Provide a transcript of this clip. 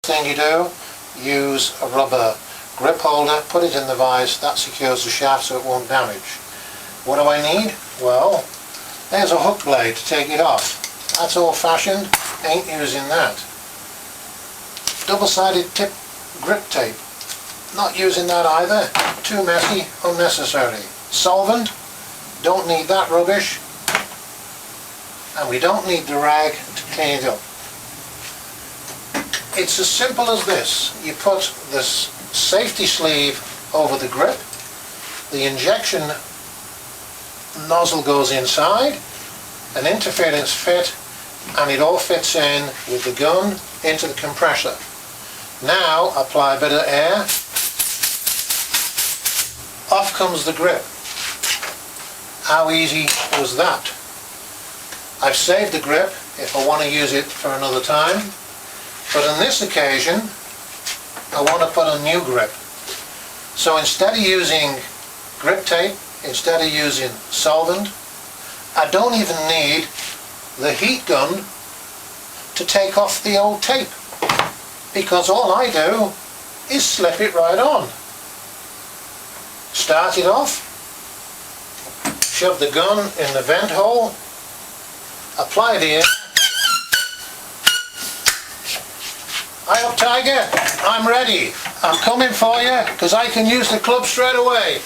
Thing you do, use a rubber grip holder, put it in the vise, that secures the shaft so it won't damage. What do I need? Well, there's a hook blade to take it off. That's old fashioned, ain't using that. Double-sided tip grip tape, not using that either, too messy, unnecessary. Solvent, don't need that rubbish, and we don't need the rag to clean it up. It's as simple as this. You put this safety sleeve over the grip, the injection nozzle goes inside, an interference fit, and it all fits in with the gun into the compressor. Now apply a bit of air, off comes the grip. How easy was that? I've saved the grip if I want to use it for another time. But on this occasion, I want to put a new grip. So instead of using grip tape, instead of using solvent, I don't even need the heat gun to take off the old tape, because all I do is slip it right on. Start it off, shove the gun in the vent hole, apply the air. Hi up, Tiger, I'm ready. I'm coming for you because I can use the club straight away.